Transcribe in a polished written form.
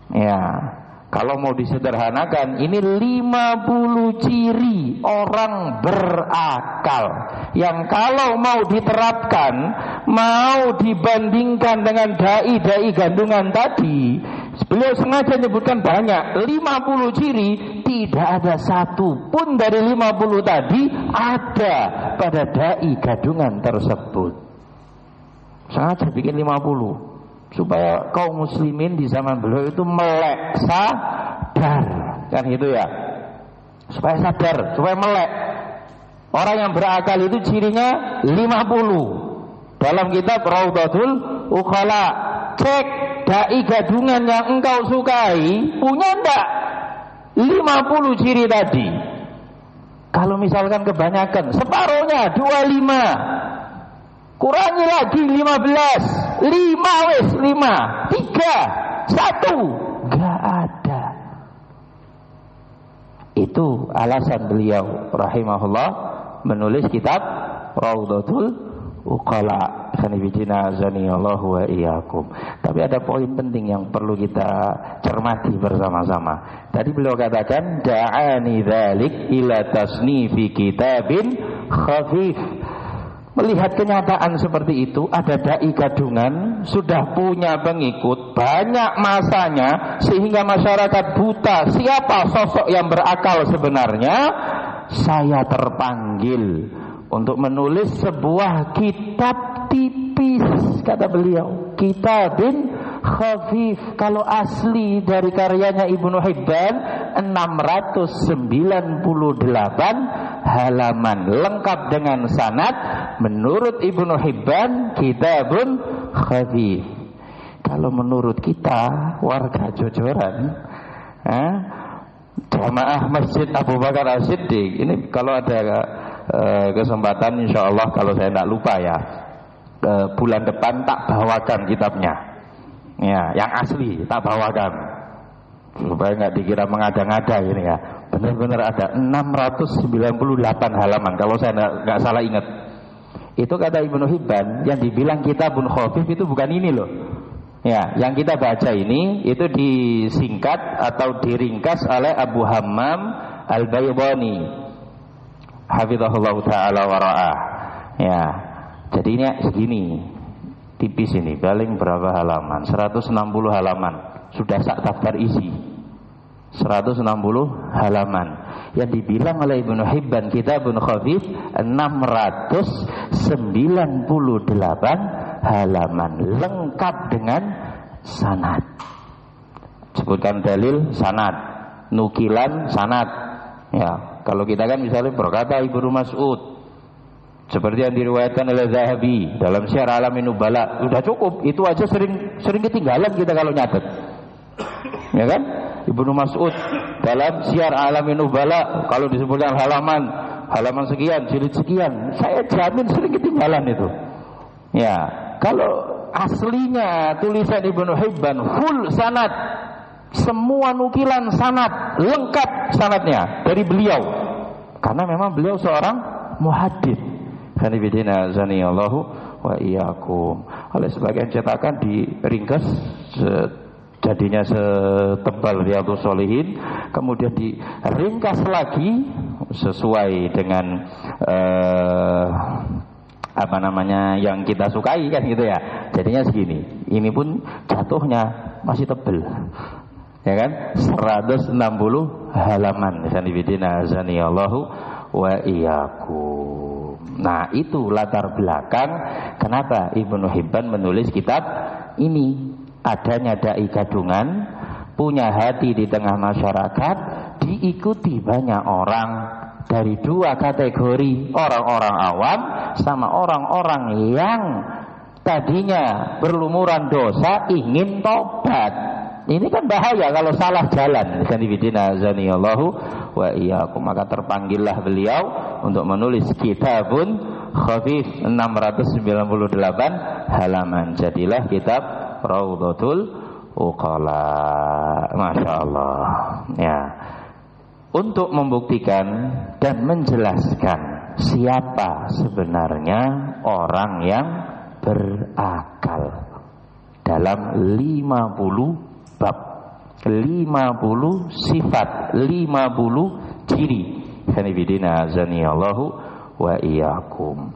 Ya, kalau mau disederhanakan, ini 50 ciri orang berakal yang kalau mau diterapkan, mau dibandingkan dengan dai-dai gandungan tadi, beliau sengaja menyebutkan banyak, 50 ciri, tidak ada satu pun dari 50 tadi ada pada dai gandungan tersebut. Sengaja bikin 50 supaya kaum muslimin di zaman beliau itu melek sadar, kan gitu ya, supaya sadar, supaya melek. Orang yang berakal itu cirinya 50. Dalam kitab Raudhatul Ukhala, cek dai gadungan yang engkau sukai punya enggak 50 ciri tadi. Kalau misalkan kebanyakan, separuhnya 25, kurangi lagi 15, 5 wes 5, 3, 1, gak ada. Itu alasan beliau rahimahullah menulis kitab Raudhatul Ukhala. Khanifidina azanillahu wa iyyakum. Tapi ada poin penting yang perlu kita cermati bersama-sama. Tadi beliau katakan da'ani dzalik ila tasnifi kitabin khafif. Melihat kenyataan seperti itu, ada dai gadungan sudah punya pengikut, banyak masanya, sehingga masyarakat buta siapa sosok yang berakal sebenarnya. Saya terpanggil untuk menulis sebuah kitab tipis, kata beliau, kitabin khafif. Kalau asli dari karyanya Ibnu Hibban 698 halaman, lengkap dengan sanad. Menurut Ibnu Hibban kitabun khafif. Kalau menurut kita warga Jojoran, jamaah Masjid Abu Bakar As-Siddiq, ini kalau ada kesempatan insyaallah, kalau saya tidak lupa ya, bulan depan tak bawakan kitabnya ya, yang asli tak bawakan supaya nggak dikira mengada-ngada ini ya. Benar-benar ada 698 halaman kalau saya nggak salah ingat. Itu kata Ibnu Hibban, yang dibilang kitabun khafif itu bukan ini loh ya, yang kita baca ini itu disingkat atau diringkas oleh Abu Hammam Al-Baydhani hafizahullah ta'ala wara'ah ya. Jadi ini segini tipis, ini paling berapa halaman, 160 halaman, sudah sak daftar isi 160 halaman. Yang dibilang oleh Ibnu Hibban kitabun khafif 698 halaman, lengkap dengan sanad. Sebutkan dalil sanad, nukilan sanad ya. Kalau kita kan misalnya berkata Ibnu Mas'ud, seperti yang diriwayatkan oleh Zahabi dalam Syiar Alamin Nubala, sudah cukup, itu aja sering ketinggalan kita kalau nyatet ya kan. Ibnu Mas'ud dalam Syiar Alamin Nubala, kalau disebutkan halaman sekian, jilid sekian, saya jamin sering ketinggalan itu ya. Kalau aslinya tulisan Ibnu Hibban full sanad, semua nukilan sanad, lengkap sanadnya dari beliau, karena memang beliau seorang muhaddits. Khanifidina zaniyallahu wa iyyakum. Oleh sebagian cetakan diringkas jadinya setebal Riyadhus Shalihin, kemudian diringkas lagi sesuai dengan apa namanya yang kita sukai kan gitu ya. Jadinya segini. Ini pun jatuhnya masih tebal, ya kan, 160 halaman. Khanifidina zaniyallahu wa iyyakum. Nah, itu latar belakang kenapa Ibnu Hibban menulis kitab ini. Adanya dai gadungan, punya hati di tengah masyarakat, diikuti banyak orang dari dua kategori, orang-orang awam sama orang-orang yang tadinya berlumuran dosa ingin tobat. Ini kan bahaya kalau salah jalan. Sanibidina zaniyallahu wa iyyakum. Maka terpanggillah beliau untuk menulis kitabun khafif 698 halaman. Jadilah kitab Raudhatul Ukhala. Masya Allah ya. Untuk membuktikan dan menjelaskan siapa sebenarnya orang yang berakal dalam 50 bab 50 sifat, 50 ciri. Hanifidina azani Allahu wa iyyakum.